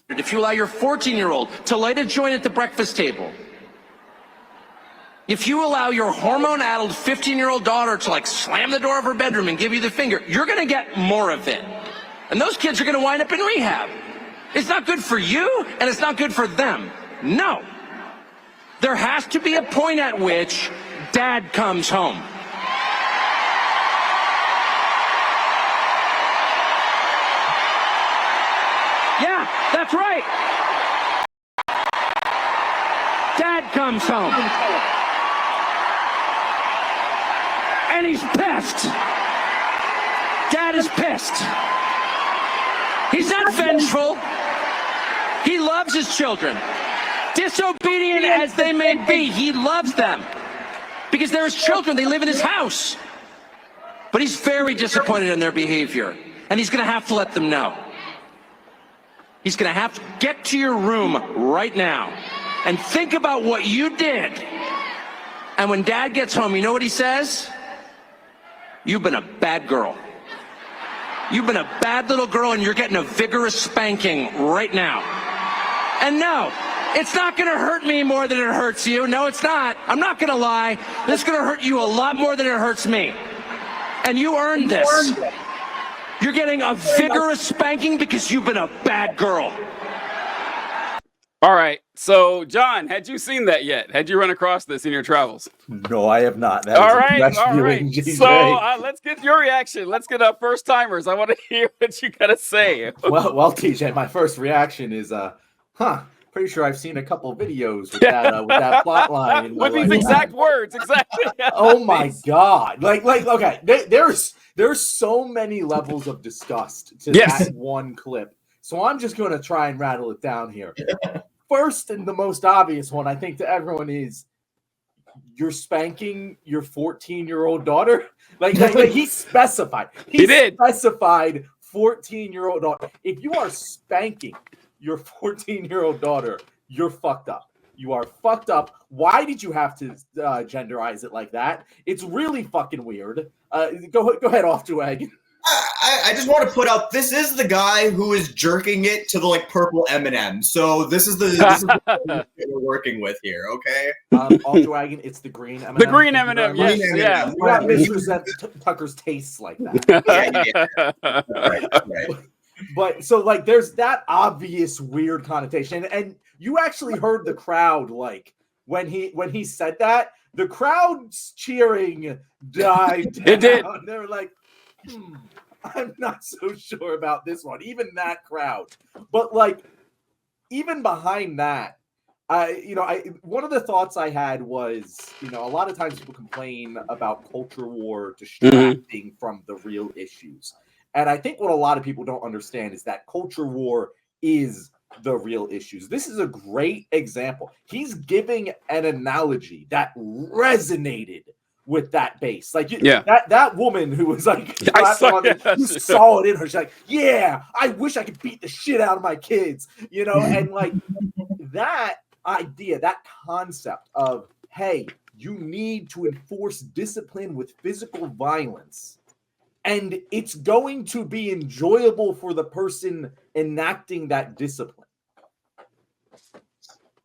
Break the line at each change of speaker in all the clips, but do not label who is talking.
if you allow your 14-year-old to light a joint at the breakfast table, if you allow your hormone-addled 15-year-old daughter to like slam the door of her bedroom and give you the finger, you're going to get more of it. And those kids are going to wind up in rehab. It's not good for you, and it's not good for them. No. There has to be a point at which dad comes home. Yeah, that's right. Dad comes home. And he's pissed. Dad is pissed. He's not vengeful. He loves his children. Disobedient as they may be, he loves them. Because they're his children, they live in his house. But he's very disappointed in their behavior. And he's going to have to let them know. He's going to have to get to your room right now and think about what you did. And when dad gets home, you know what he says? You've been a bad girl. You've been a bad little girl, and you're getting a vigorous spanking right now. And no, it's not going to hurt me more than it hurts you. No, it's not. I'm not going to lie. This is going to hurt you a lot more than it hurts me. And you earned this. You're getting a vigorous spanking because you've been a bad girl.
All right. So, John, had you seen that yet? Had you run across this in your travels?
No, I have not. That
all right. So let's get your reaction. Let's get first timers. I want to hear what you got to say.
Well, TJ, my first reaction is, pretty sure I've seen a couple videos with that plot line.
With these exact words, exactly.
Oh my God. Like, okay, there's so many levels of disgust to that one clip. So I'm just going to try and rattle it down here. First and the most obvious one, I think, to everyone is you're spanking your 14-year-old daughter. Like he specified. He did. Specified 14-year-old daughter. If you are spanking your 14-year-old daughter, you're fucked up. You are fucked up. Why did you have to genderize it like that? It's really fucking weird. Go ahead, Off Jawagon.
I just want to put out, this is the guy who is jerking it to the like purple M&M. So this is the we're working with here, okay?
Off Jawagon, it's the green M&M.
The green M&M, yes, yeah.
You got misrepresent Tucker's tastes like that.
Right.
But so like there's that obvious weird connotation. And you actually heard the crowd like when he said that, the crowd's cheering died down.
It did.
They were like, I'm not so sure about this one. Even that crowd. But like, even behind that, one of the thoughts I had was, a lot of times people complain about culture war distracting from the real issues. And I think what a lot of people don't understand is that culture war is the real issues. This is a great example. He's giving an analogy that resonated with that base. Like that woman who was like, you saw it in her. She's like, yeah, I wish I could beat the shit out of my kids, and like that idea, that concept of, hey, you need to enforce discipline with physical violence. And it's going to be enjoyable for the person enacting that discipline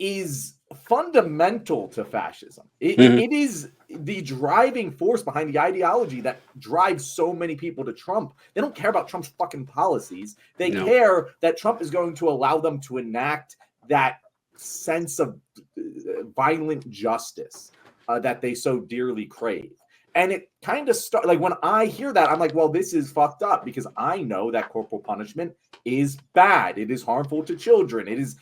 is fundamental to fascism. It is the driving force behind the ideology that drives so many people to Trump. They don't care about Trump's fucking policies. They care that Trump is going to allow them to enact that sense of violent justice that they so dearly crave. And it kind of like when I hear that, I'm like, well, this is fucked up because I know that corporal punishment is bad. It is harmful to children. It is,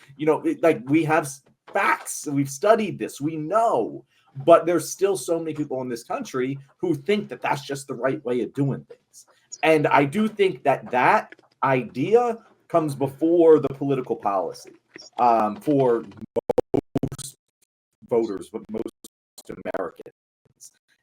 like we have facts. We've studied this. We know. But there's still so many people in this country who think that that's just the right way of doing things. And I do think that idea comes before the political policy for most voters, but most Americans.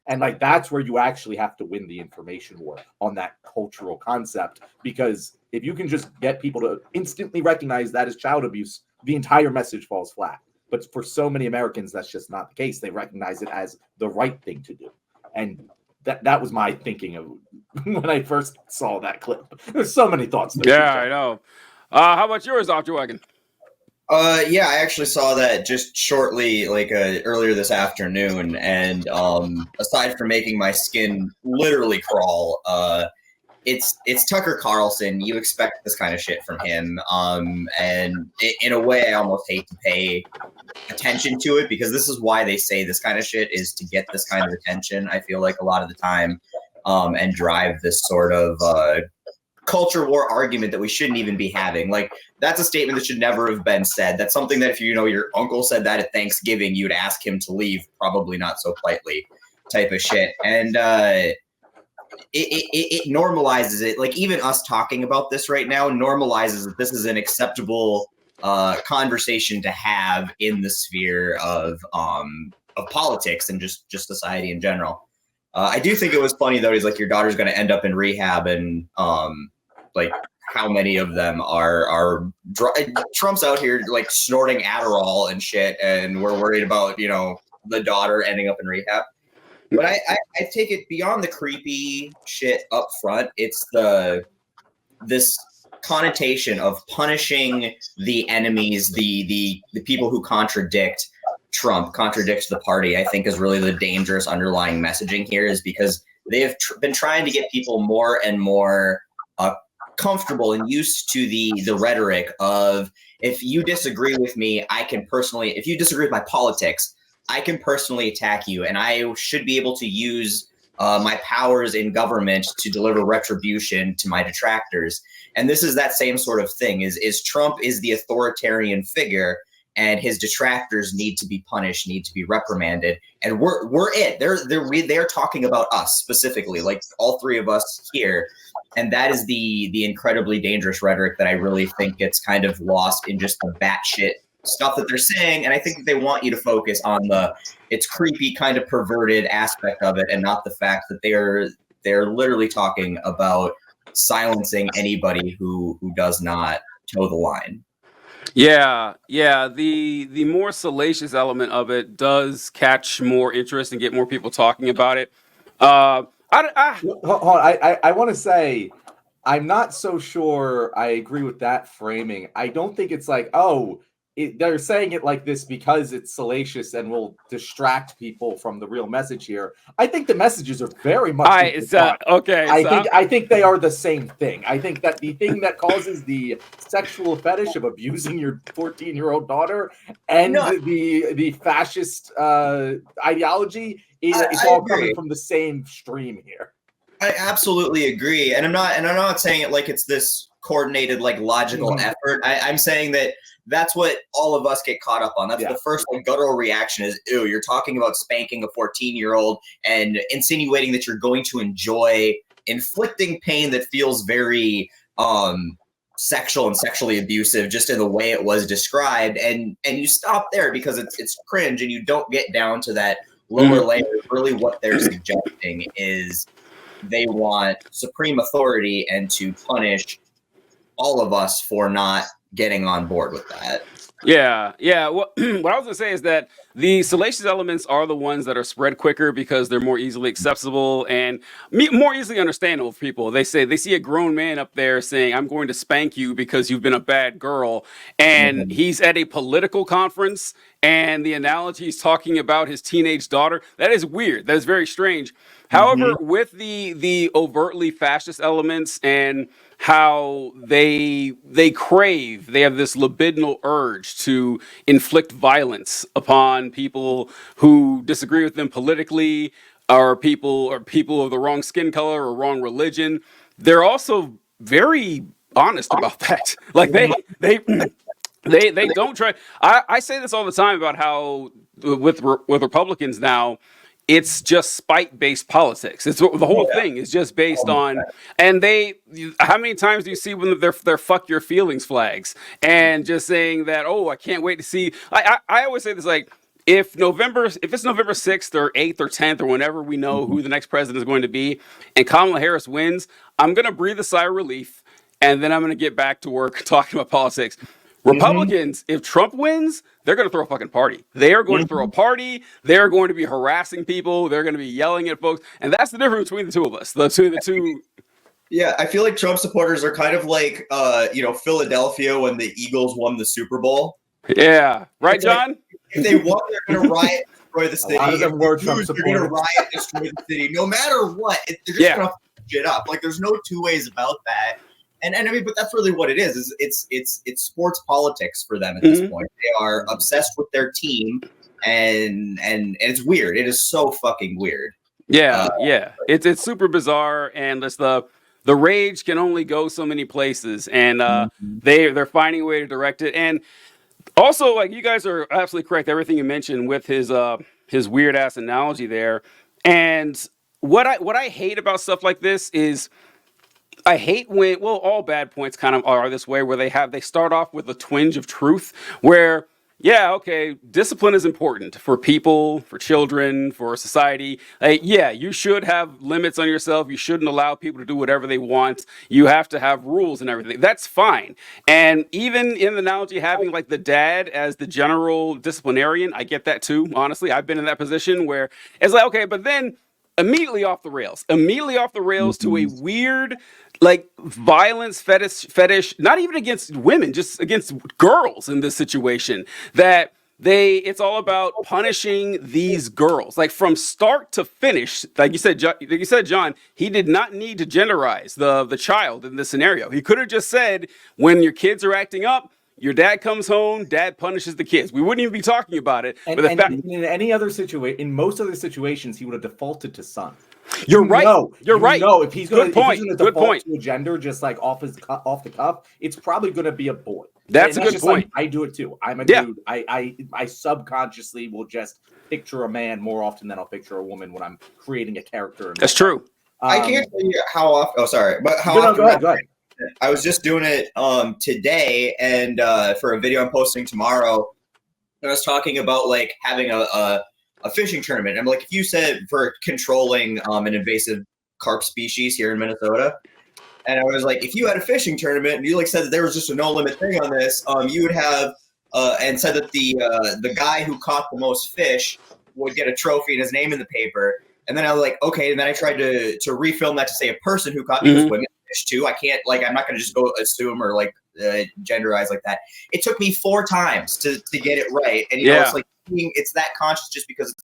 And like that's where you actually have to win the information war on that cultural concept, because if you can just get people to instantly recognize that as child abuse, the entire message falls flat. But for so many Americans, that's just not the case. They recognize it as the right thing to do. And that was my thinking of when I first saw that clip. There's so many thoughts.
Yeah, I know. How about yours, Off Jawagon?
Yeah, I actually saw that just shortly, like earlier this afternoon. And aside from making my skin literally crawl, it's Tucker Carlson. You expect this kind of shit from him. And in a way, I almost hate to pay attention to it, because this is why they say this kind of shit, is to get this kind of attention. I feel like a lot of the time, and drive this sort of culture war argument that we shouldn't even be having. Like, that's a statement that should never have been said. That's something that if your uncle said that at Thanksgiving, you'd ask him to leave, probably not so politely, type of shit. And it normalizes it. Like, even us talking about this right now normalizes that this is an acceptable conversation to have in the sphere of politics and just society in general. I do think it was funny though. He's like, your daughter's going to end up in rehab, and like, how many of them are Trump's out here like snorting Adderall and shit, and we're worried about the daughter ending up in rehab. But I take it beyond the creepy shit up front. It's this connotation of punishing the enemies, the people who contradict Trump, contradict the party. I think is really the dangerous underlying messaging here, is because they have been trying to get people more and more comfortable and used to the rhetoric of, if you disagree with me, if you disagree with my politics, I can personally attack you, and I should be able to use my powers in government to deliver retribution to my detractors. And this is that same sort of thing. Is Trump is the authoritarian figure, and his detractors need to be punished, need to be reprimanded, and we're it. They're talking about us specifically, like all three of us here. And that is the incredibly dangerous rhetoric that I really think gets kind of lost in just the batshit stuff that they're saying. And I think that they want you to focus on it's creepy, kind of perverted aspect of it, and not the fact that they're literally talking about silencing anybody who does not toe the line.
Yeah. The more salacious element of it does catch more interest and get more people talking about it.
Hold on. I want to say, I'm not so sure I agree with that framing. I don't think it's like, they're saying it like this because it's salacious and will distract people from the real message here. I think the messages are very much
okay.
I think they are the same thing. I think that the thing that causes the sexual fetish of abusing your 14-year-old daughter and the fascist ideology is all coming from the same stream here.
I absolutely agree, and I'm not saying it like it's this coordinated, like, logical effort. I'm saying that that's what all of us get caught up on. That's the first guttural reaction is, ew, you're talking about spanking a 14-year-old and insinuating that you're going to enjoy inflicting pain that feels very sexual and sexually abusive just in the way it was described. And you stop there because it's cringe, and you don't get down to that lower layer. Really what they're suggesting is they want supreme authority and to punish all of us for not getting on board with that.
Yeah. Well, what I was gonna say is that the salacious elements are the ones that are spread quicker because they're more easily accessible and more easily understandable for people. They see a grown man up there saying, "I'm going to spank you because you've been a bad girl," and he's at a political conference, and the analogy he's talking about his teenage daughter. That is weird. That is very strange. However, with the overtly fascist elements and how they have this libidinal urge to inflict violence upon people who disagree with them politically, or people of the wrong skin color or wrong religion. They're also very honest about that. Like they don't try. I say this all the time about how with Republicans now, it's just spite-based politics. It's the whole thing is just based on, and how many times do you see when they're "fuck your feelings" flags and just saying that, "Oh, I can't wait to see." I always say this, like, if it's November 6th or 8th or 10th or whenever we know who the next president is going to be, and Kamala Harris wins, I'm gonna breathe a sigh of relief, and then I'm gonna get back to work talking about politics. Republicans, if Trump wins, they're going to throw a fucking party. They are going to throw a party. They're going to be harassing people. They're going to be yelling at folks. And that's the difference between the two of us. The two.
Yeah, I feel like Trump supporters are kind of like, Philadelphia when the Eagles won the Super Bowl.
Yeah, right, John.
If they won, they're going to riot, destroy the city.
A lot of them were
If they
Trump
lose, they're going to
supporters.
riot, destroy the city. No matter what, they're just
Yeah.
going to shit up. Like there's no two ways about that. And I mean, but that's really what it is it's sports politics for them at this point. They are obsessed with their team, and it's weird. It is so fucking weird.
Yeah, it's super bizarre, and it's the rage can only go so many places, and they're finding a way to direct it. And also, like, you guys are absolutely correct. Everything you mentioned with his weird ass analogy there, and what I hate about stuff like this is I hate when, well, all bad points kind of are this way, where they start off with a twinge of truth, where, yeah, okay, discipline is important for people, for children, for society. Yeah, you should have limits on yourself. You shouldn't allow people to do whatever they want. You have to have rules and everything. That's fine. And even in the analogy, having like the dad as the general disciplinarian, I get that too, honestly. I've been in that position where it's like, okay, but then immediately off the rails to a weird, like, violence fetish, not even against women, just against girls in this situation, that it's all about punishing these girls, like from start to finish. Like you said, John, he did not need to genderize the child in this scenario. He could have just said, when your kids are acting up, your dad comes home, dad punishes the kids. We wouldn't even be talking about it.
And,
but
in any other situation, in most other situations, he would have defaulted to son.
You're right. You're right.
No, if he's going to default
point.
to a gender just like off the cuff, it's probably going to be a boy.
That's a good point.
Like, I do it too. I'm a dude. I subconsciously will just picture a man more often than I'll picture a woman when I'm creating a character.
That's true.
I can't tell you how often. Oh, sorry, but how often?
Go ahead.
I was just doing it today, and for a video I'm posting tomorrow, I was talking about like having a fishing tournament. I'm like, if you said for controlling an invasive carp species here in Minnesota, and I was like, if you had a fishing tournament and you like said that there was just a no limit thing on this, you would have and said that the guy who caught the most fish would get a trophy and his name in the paper. And then I was like, okay. And then I tried to refilm that to say a person who caught those women fish too. I can't, like, I'm not going to just go assume or like genderize like that. It took me 4 times to get it right. And you know, it's like, it's that conscious just because it's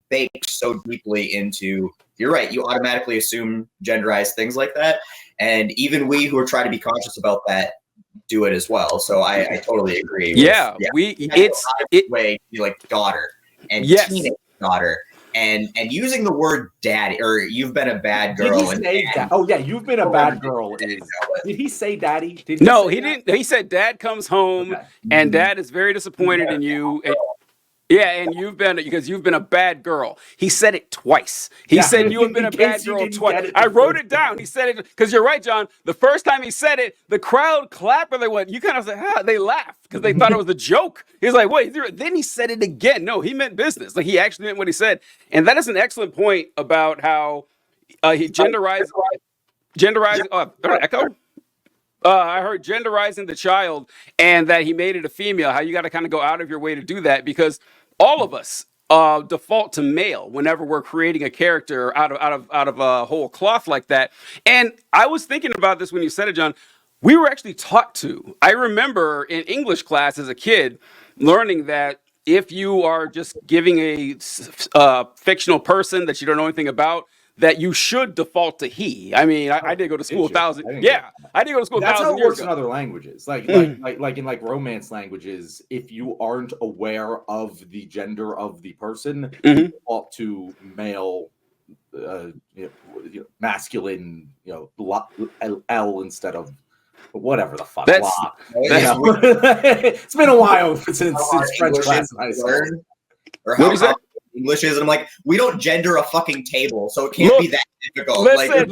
baked so deeply into, you're right, you automatically assume genderize things like that. And even we who are trying to be conscious about that do it as well. So I totally agree.
It's
way to be like daughter and teenage daughter. And using the word daddy, or you've been a bad girl.
Did he say oh yeah, you've been a bad girl. Did he say daddy?
No, he didn't. He said dad comes home and dad is very disappointed in you. And you've been a bad girl. He said it twice. He said you have been a bad girl twice. I wrote it down. He said it because you're right, John. The first time he said it, the crowd clapped, or they went. You kind of said, they laughed because they thought it was a joke. He was like, wait. Then he said it again. No, he meant business. Like, he actually meant what he said. And that is an excellent point about how he genderized. Echo. I heard genderizing the child, and that he made it a female. How you got to kind of go out of your way to do that, because all of us default to male whenever we're creating a character out of a whole cloth like that. And I was thinking about this when you said it, John. We were actually taught to. I remember in English class as a kid learning that if you are just giving a fictional person that you don't know anything about, that you should default to he. I mean, I did go to school I did go to school 1,000 years ago. That's how it works
in other languages. Like in romance languages, if you aren't aware of the gender of the person, you default to male, masculine, L instead of whatever the fuck. It's been a while since French class in high school.
Or how English is, and I'm like, we don't gender a fucking table, so it can't be that difficult.
Listen.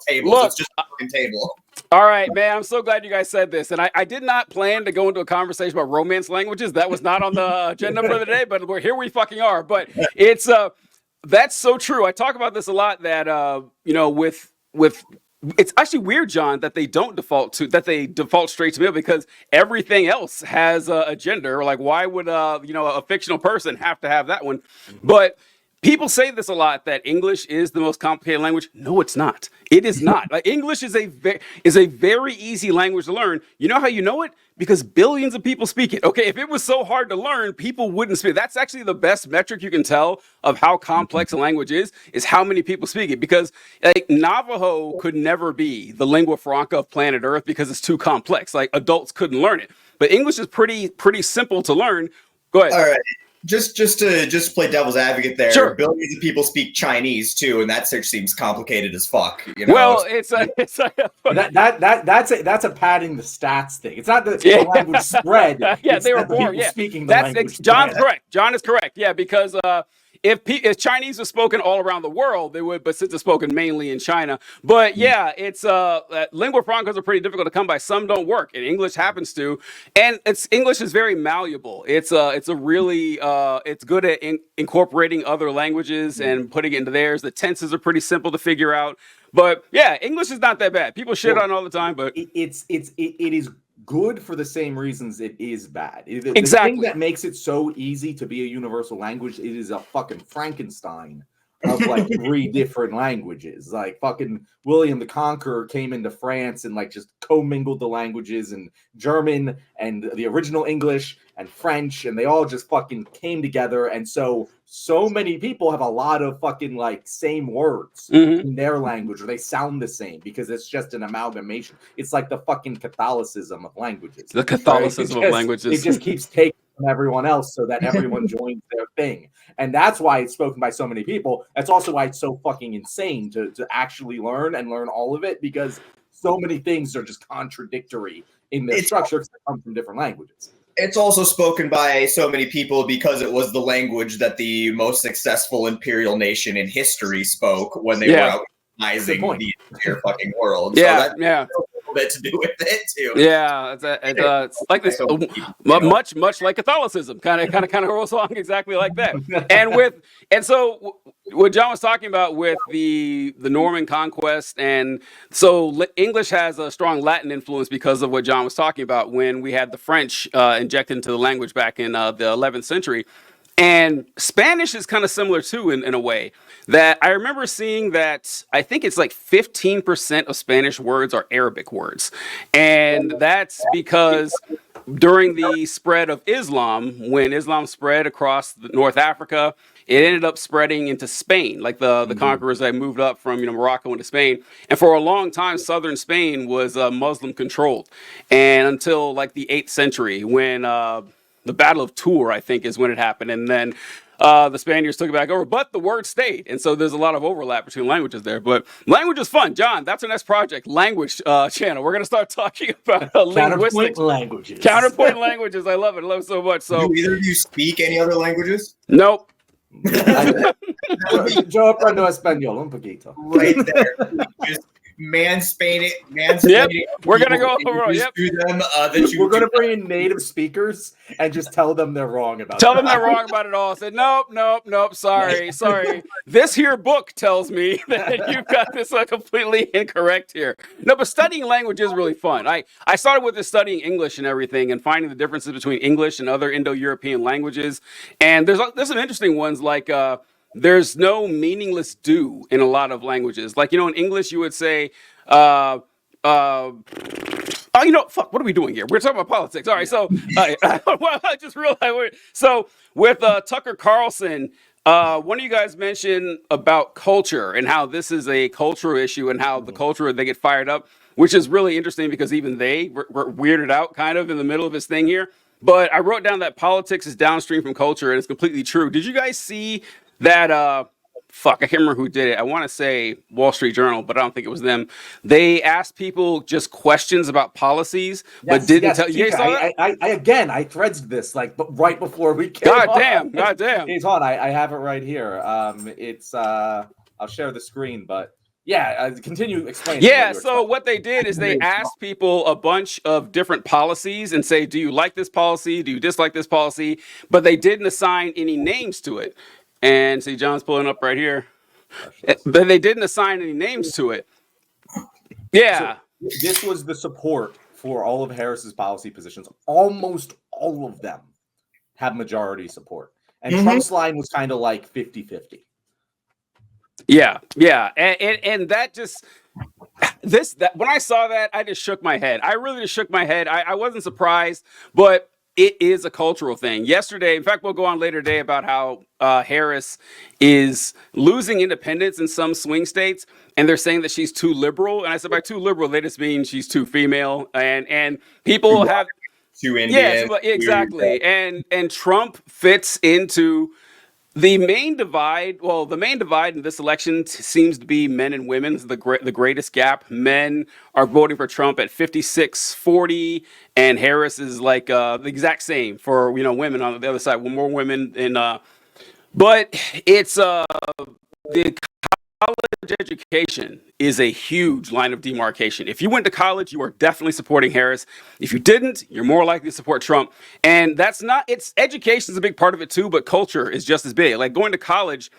Tables. It's just a fucking table.
All right, man. I'm so glad you guys said this, and I did not plan to go into a conversation about romance languages. That was not on the agenda for the day, but here we fucking are. But it's that's so true. I talk about this a lot. That with. It's actually weird, John, that they default straight to male, because everything else has a gender. Like, why would a fictional person have to have that one? But people say this a lot, that English is the most complicated language. No, it's not. It is not. Like, English is a very easy language to learn. You know how you know it? Because billions of people speak it. Okay, if it was so hard to learn, people wouldn't speak. That's actually the best metric you can tell of how complex a language is how many people speak it. Because like Navajo could never be the lingua franca of planet Earth because it's too complex. Like adults couldn't learn it. But English is pretty simple to learn. Go ahead.
All right. Just to play devil's advocate there.
Sure.
Billions of people speak Chinese too, and that search seems complicated as fuck. You know?
Well, that's
a padding the stats thing. It's not the language spread.
Yeah, they were born. Yeah,
speaking the language.
John's correct. John is correct. Yeah, because if Chinese was spoken all around the world, they would. But since it's spoken mainly in China, but yeah, it's lingua francas are pretty difficult to come by. Some don't work, and English happens to. And English is very malleable. It's good at incorporating other languages and putting it into theirs. The tenses are pretty simple to figure out. But yeah, English is not that bad. People shit on it all the time, but
it is good for the same reasons it is bad. The
exactly.
thing that makes it so easy to be a universal language, it is a fucking Frankenstein of like 3 different languages. Like fucking William the Conqueror came into France and like just commingled the languages, and German and the original English and French, and they all just fucking came together. And so many people have a lot of fucking like same words in their language, or they sound the same because it's just an amalgamation. It's like the fucking Catholicism of languages.
The Catholicism of languages.
It just keeps taking from everyone else so that everyone joins their thing. And that's why it's spoken by so many people. That's also why it's so fucking insane to actually learn all of it, because so many things are just contradictory in their structure because they come from different languages.
It's also spoken by so many people because it was the language that the most successful imperial nation in history spoke when they were outcolonizing the entire fucking world.
Yeah,
so that has a little bit to do with it too.
Yeah, it's like this, much like Catholicism, kind of rolls along exactly like that. And so what John was talking about with the Norman conquest, and so English has a strong Latin influence because of what John was talking about when we had the French injected into the language back in the 11th century. And Spanish is kind of similar too, in a way, that I remember seeing that I think it's like 15% of Spanish words are Arabic words. And that's because during the spread of Islam, when Islam spread across North Africa, it ended up spreading into Spain, like the conquerors that moved up from Morocco into Spain. And for a long time, southern Spain was Muslim controlled, and until like the 8th century, when the Battle of Tours, I think, is when it happened, and then the Spaniards took it back over, but the word stayed, and so there's a lot of overlap between languages there. But language is fun, John. That's our next project, language channel. We're gonna start talking about linguistics, counterpoint languages. I love it. I love it so much. So,
do either of you speak any other languages?
Nope.
Yo aprendo español un poquito.
Right there. Just mansplaining.
Yep. We're gonna go over. Yep.
We're gonna bring in native speakers and just tell them they're wrong about.
Tell them they're wrong about it all. Say nope. Sorry. This here book tells me that you've got this completely incorrect here. No, but studying language is really fun. I started with this studying English and everything, and finding the differences between English and other Indo-European languages. And there's some interesting ones like. There's no meaningless do in a lot of languages. Like, in English, you would say, fuck, what are we doing here? We're talking about politics. All right, so I just realized. So with Tucker Carlson, one of you guys mentioned about culture and how this is a cultural issue and how the culture, they get fired up, which is really interesting because even they were weirded out kind of in the middle of his thing here. But I wrote down that politics is downstream from culture, and it's completely true. Did you guys see that, I can't remember who did it. I want to say Wall Street Journal, but I don't think it was them. They asked people just questions about policies, but didn't tell you.
I threads this right before we came
on. God damn.
It's on. I have it right here. I'll share the screen, but yeah, continue explaining.
Yeah, so what they did is they asked people a bunch of different policies and say, do you like this policy? Do you dislike this policy? But they didn't assign any names to it. And see, John's pulling up right here. But they didn't assign any names to it. Yeah.
So this was the support for all of Harris's policy positions. Almost all of them have majority support. And Trump's line was kind of like 50-50.
Yeah, and that just that when I saw that, I just shook my head. I really just shook my head. I wasn't surprised, but it is a cultural thing. Yesterday, in fact, we'll go on later today about how Harris is losing independence in some swing states, and they're saying that she's too liberal. And I said, by too liberal, they just mean she's too female, and people have
Too Indian.
exactly, and Trump fits into the main divide. Well, the main divide in this election seems to be men and women. This is the greatest gap. Men are voting for Trump at 56-40, and Harris is like the exact same for women on the other side. More women in, but it's the college education is a huge line of demarcation. If you went to college, you are definitely supporting Harris. If you didn't, you're more likely to support Trump. And that's not, it's education is a big part of it too, but culture is just as big. Like going to college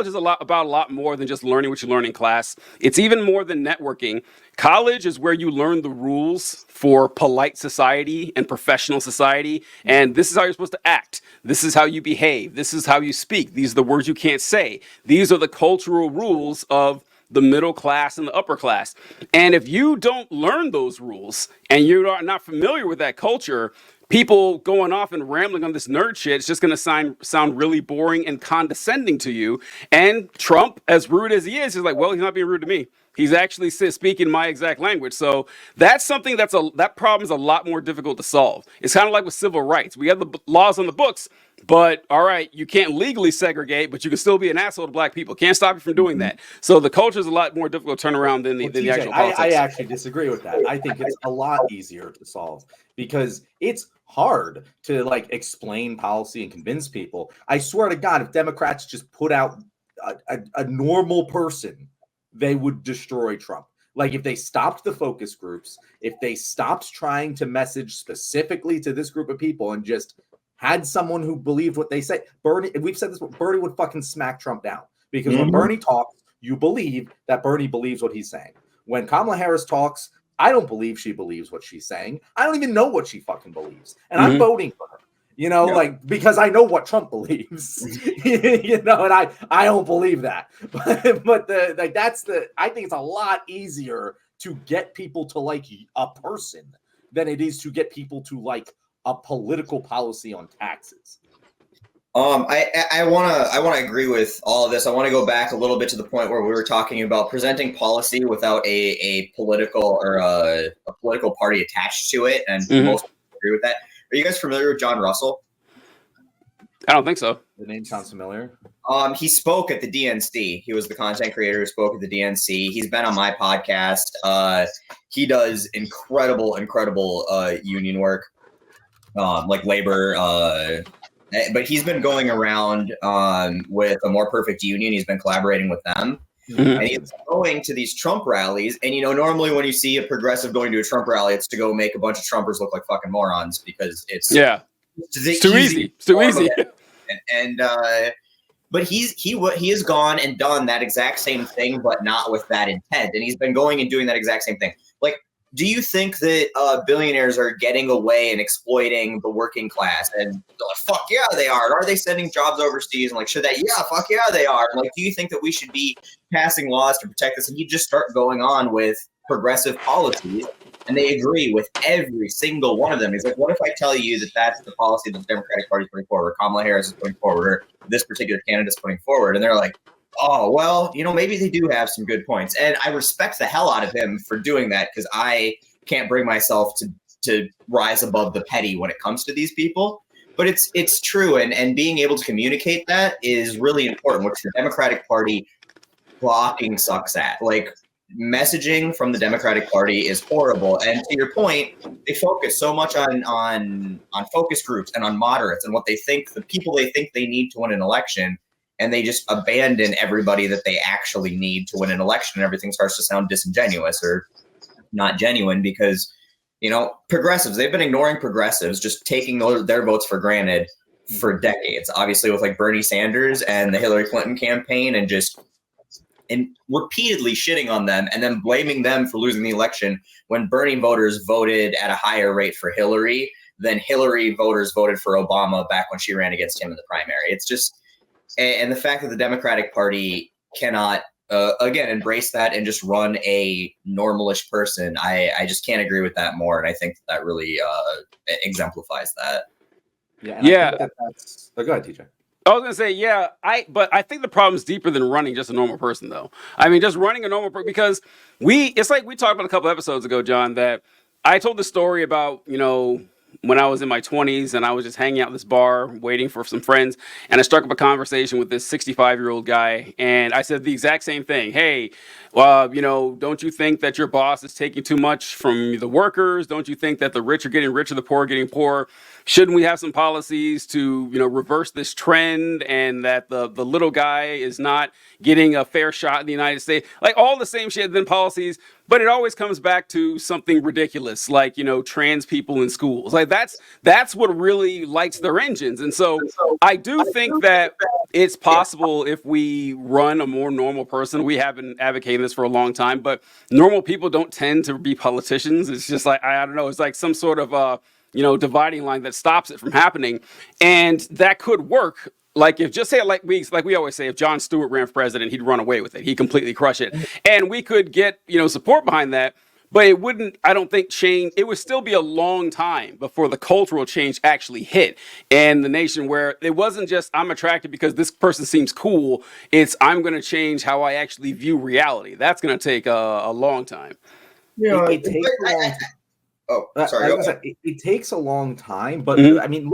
is a lot more than just learning what you learn in class. It's even more than networking. College is where you learn the rules for polite society and professional society. And this is how you're supposed to act. This is how you behave. This is how you speak. These are the words you can't say. These are the cultural rules of the middle class and the upper class. And if you don't learn those rules and you're not familiar with that culture, people going off and rambling on this nerd shit, it's just going to sound really boring and condescending to you. And Trump, as rude as he is like, well, he's not being rude to me. He's actually speaking my exact language. So that's something that problem is a lot more difficult to solve. It's kind of like with civil rights. We have the laws on the books, but all right, you can't legally segregate, but you can still be an asshole to black people. Can't stop you from doing that. So the culture is a lot more difficult to turn around than the actual politics.
I actually disagree with that. I think it's a lot easier to solve because it's hard to explain policy and convince people. I swear to God, if Democrats just put out a normal person, they would destroy Trump. Like if they stopped the focus groups, if they stopped trying to message specifically to this group of people and just had someone who believed what they say, Bernie, we've said this, Bernie would fucking smack Trump down because when Bernie talks, you believe that Bernie believes what he's saying. When Kamala Harris talks, I don't believe she believes what she's saying. I don't even know what she fucking believes. And I'm voting for her. Because I know what Trump believes, and I don't believe that. But I think it's a lot easier to get people to like a person than it is to get people to like a political policy on taxes.
I want to agree with all of this. I want to go back a little bit to the point where we were talking about presenting policy without a political or a political party attached to it, and most people agree with that. Are you guys familiar with John Russell?
I don't think so.
The name sounds familiar.
He spoke at the DNC. He was the content creator who spoke at the DNC. He's been on my podcast. He does incredible union work, like labor. But he's been going around with a More Perfect Union. He's been collaborating with them. And he's going to these Trump rallies. And, normally when you see a progressive going to a Trump rally, it's to go make a bunch of Trumpers look like fucking morons because it's too easy. It's too easy. But he has gone and done that exact same thing, but not with that intent. And he's been going and doing that exact same thing. Like, do you think that billionaires are getting away and exploiting the working class? And like, fuck yeah, they are. Are they sending jobs overseas? And like, should they? Yeah, fuck yeah, they are. And like, do you think that we should be passing laws to protect this? And you just start going on with progressive policies, and they agree with every single one of them. He's like, what if I tell you that that's the policy that the Democratic Party is putting forward, or Kamala Harris is putting forward, or this particular candidate is putting forward? And they're like, oh, well, maybe they do have some good points. And I respect the hell out of him for doing that because I can't bring myself to rise above the petty when it comes to these people. But it's true. And being able to communicate that is really important, which the Democratic Party blocking sucks at. Like, messaging from the Democratic Party is horrible. And to your point, they focus so much on focus groups and on moderates and what they think, the people they think they need to win an election. And they just abandon everybody that they actually need to win an election, and everything starts to sound disingenuous or not genuine because, progressives, they've been ignoring progressives, just taking their votes for granted for decades, obviously with like Bernie Sanders and the Hillary Clinton campaign and repeatedly shitting on them and then blaming them for losing the election when Bernie voters voted at a higher rate for Hillary than Hillary voters voted for Obama back when she ran against him in the primary. It's just, and the fact that the Democratic Party cannot again embrace that and just run a normalish person. I just can't agree with that more, and I think that really exemplifies that.
Yeah, and I think that's. Oh, go ahead, TJ.
I was gonna say, yeah, but I think the problem's deeper than running just a normal person, though. I mean, just running a normal person, because it's like we talked about a couple episodes ago, John, that I told the story about, when I was in my 20s and I was just hanging out at this bar waiting for some friends, and I struck up a conversation with this 65-year-old guy, and I said the exact same thing. Hey, don't you think that your boss is taking too much from the workers? Don't you think that the rich are getting richer, the poor are getting poorer? Shouldn't we have some policies to, reverse this trend, and that the little guy is not getting a fair shot in the United States? Like all the same shit, then policies, but it always comes back to something ridiculous, like, trans people in schools. Like that's what really lights their engines. And so I do think that it's possible if we run a more normal person. We have been advocating this for a long time, but normal people don't tend to be politicians. It's just like, I don't know, it's like some sort of dividing line that stops it from happening. And that could work. Like if just say like we always say, if Jon Stewart ran for president, he'd run away with it. He'd completely crush it. And we could get, support behind that, but it wouldn't, I don't think, change. It would still be a long time before the cultural change actually hit in the nation, where it wasn't just I'm attracted because this person seems cool. It's I'm going to change how I actually view reality. That's going to take a long time.
Yeah, it takes a long time.
Oh, sorry.
It takes a long time, but I mean,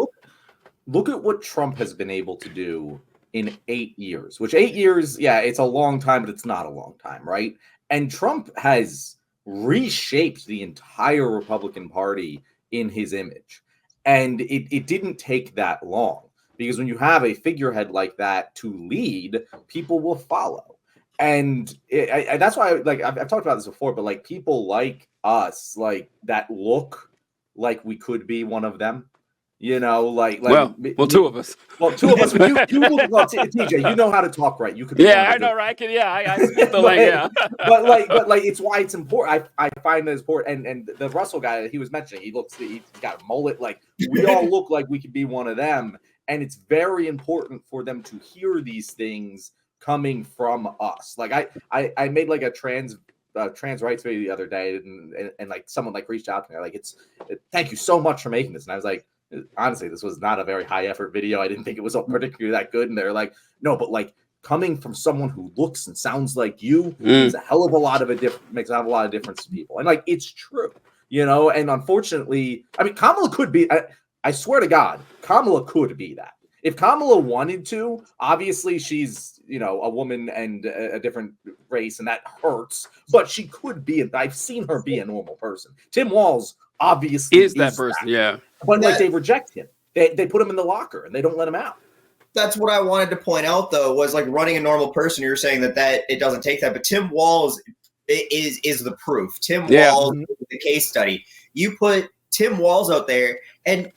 look at what Trump has been able to do in 8 years, which 8 years, yeah, it's a long time, but it's not a long time, right? And Trump has reshaped the entire Republican Party in his image. And it didn't take that long, because when you have a figurehead like that to lead, people will follow. And that's why, I've talked about this before, but like people like us, like that look like we could be one of them, well, two of us. Well, two of us. But you look, well, TJ, you know how to talk, right? You could.
Yeah, I know, right? I speak the language. Yeah.
but it's why it's important. I find that it's important. And the Russell guy that he was mentioning, he's got a mullet. Like we all look like we could be one of them, and it's very important for them to hear these things coming from us. Like I made like a trans rights video the other day, and like someone like reached out to me, like thank you so much for making this, and I was like, honestly, this was not a very high effort video. I didn't think it was particularly that good. And they're like, no, but like coming from someone who looks and sounds like you makes a hell of a lot of difference to people. And like, it's true, and unfortunately, I mean, Kamala could be, I swear to God, Kamala could be that. If Kamala wanted to, obviously she's, a woman and a different race, and that hurts, but she could be, I've seen her be a normal person. Tim Walz obviously
is that person. Yeah.
But like they reject him. They put him in the locker and they don't let him out.
That's what I wanted to point out, though, was like running a normal person. You were saying that it doesn't take that, but Tim Walz is the proof. Tim Walz is the case study. You put Tim Walz out there, and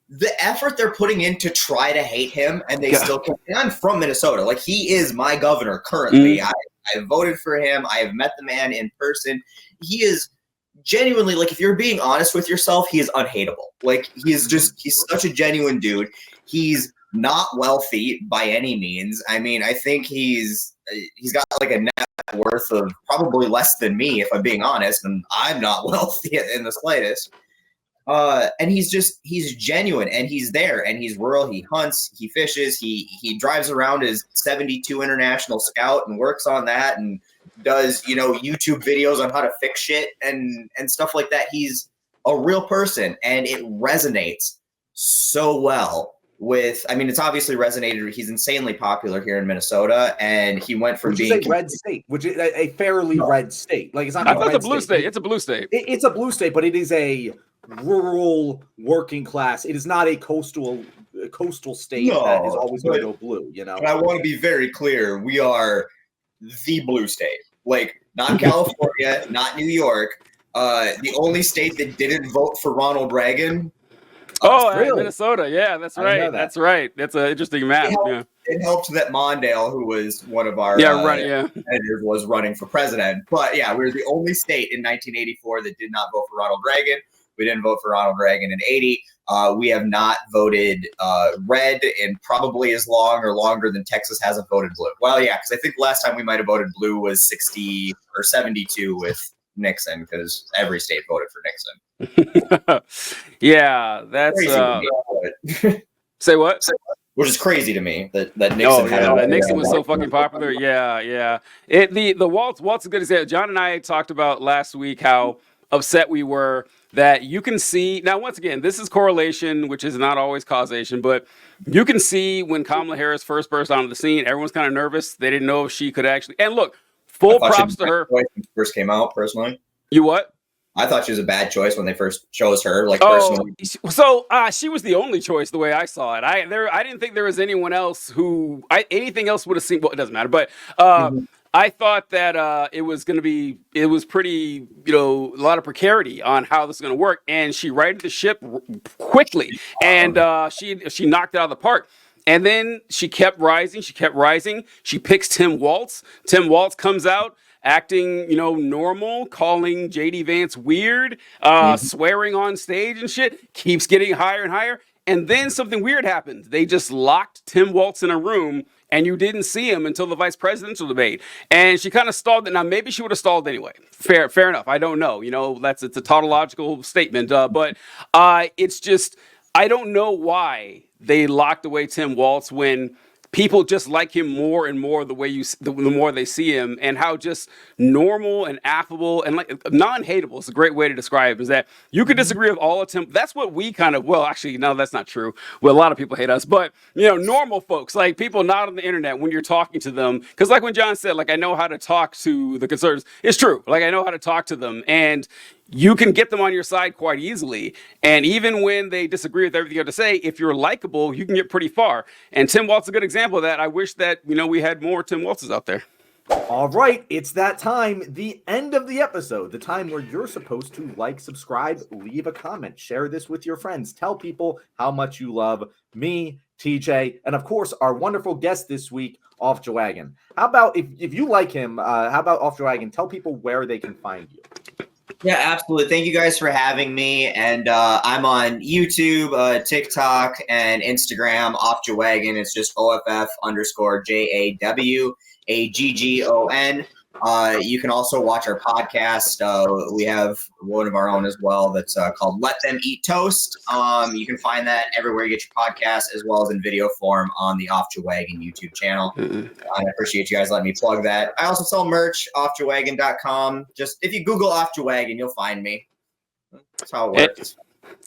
the effort they're putting in to try to hate him, and they still can. And I'm from Minnesota. Like, he is my governor currently. I voted for him. I have met the man in person. He is genuinely, like, if you're being honest with yourself, he is unhateable. Like, he's such a genuine dude. He's not wealthy by any means. I mean, I think he's got like a net worth of probably less than me, if I'm being honest, and I'm not wealthy in the slightest. And he's genuine, and he's there, and he's rural. He hunts, he fishes, he drives around as 72 International Scout and works on that, and does, YouTube videos on how to fix shit and stuff like that. He's a real person, and it resonates so well with, I mean, it's obviously resonated. He's insanely popular here in Minnesota, and he went from being
a red state, which is a fairly red state. Like, it's not.
It's a blue state. It's a blue state.
It's a blue state, but it is a rural working class. It is not a coastal state that is always going to go blue.
And I want to be very clear: we are the blue state. Like, not California, not New York. The only state that didn't vote for Ronald Reagan.
Really? Minnesota. Yeah, that's right. That's right. That's an interesting map.
It helped that Mondale, who was one of our editors, was running for president. But yeah, we were the only state in 1984 that did not vote for Ronald Reagan. We didn't vote for Ronald Reagan in 80. We have not voted red in probably as long or longer than Texas hasn't voted blue. Well, yeah, because I think the last time we might have voted blue was 60 or 72 with Nixon, because every state voted for Nixon.
Yeah, that's say what?
Which is crazy to me that Nixon
that Nixon was so fucking popular. Yeah. The Walt's a good example. John and I talked about last week how upset we were that you can see now. Once again, this is correlation, which is not always causation, but you can see when Kamala Harris first burst onto the scene, everyone's kind of nervous. They didn't know if she could actually. And look, full props to her.
When she first came out, personally.
You what?
I thought she was a bad choice when they first chose her. Personally.
So she was the only choice the way I saw it. I didn't think there was anyone else who anything else would have seemed. Well, it doesn't matter, but I thought that it was pretty, a lot of precarity on how this is going to work, and she righted the ship quickly, and she knocked it out of the park. And then she kept rising. She picks Tim Walz. Tim Walz comes out acting, normal, calling JD Vance weird, swearing on stage and shit, keeps getting higher and higher. And then something weird happened. They just locked Tim Walz in a room, and you didn't see him until the vice presidential debate. And she kind of stalled it. Now, maybe she would have stalled anyway. Fair enough. I don't know. It's a tautological statement. But it's just, I don't know why they locked away Tim Walz when people just like him more and more the more they see him, and how just normal and affable and like non-hateable is a great way to describe him, is that you could disagree with all of Tim. That's what we kind of, well, actually, no, that's not true. Well, a lot of people hate us, but normal folks, like people not on the internet, when you're talking to them, because like when John said, like, I know how to talk to the conservatives, it's true. Like, I know how to talk to them, and you can get them on your side quite easily. And even when they disagree with everything you have to say, if you're likable, you can get pretty far. And Tim Walz is a good example of that. I wish that, we had more Tim Walzes out there.
All right, it's that time, the end of the episode, the time where you're supposed to like, subscribe, leave a comment, share this with your friends, tell people how much you love me, TJ, and of course, our wonderful guest this week, Off Jawagon. How about, if you like him, how about Off Jawagon, tell people where they can find you.
Yeah, absolutely. Thank you guys for having me. And I'm on YouTube, TikTok, and Instagram. Off Jawagon. It's just OFF_JAWAGGON. You can also watch our podcast. We have one of our own as well that's called Let Them Eat Toast. You can find that everywhere you get your podcast, as well as in video form on the Off Jawagon YouTube channel. I appreciate you guys letting me plug that. I also sell merch, offjawagon.com. Just if you Google Off Jawagon, you'll find me. That's how it works.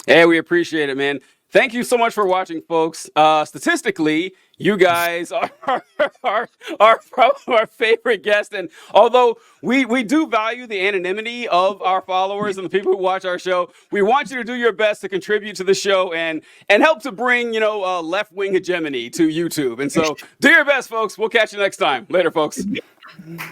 Hey, we appreciate it, man. Thank you so much for watching, folks. Statistically, you guys are probably our favorite guest. And although we do value the anonymity of our followers and the people who watch our show, we want you to do your best to contribute to the show and help to bring, left-wing hegemony to YouTube. And so do your best, folks. We'll catch you next time. Later, folks.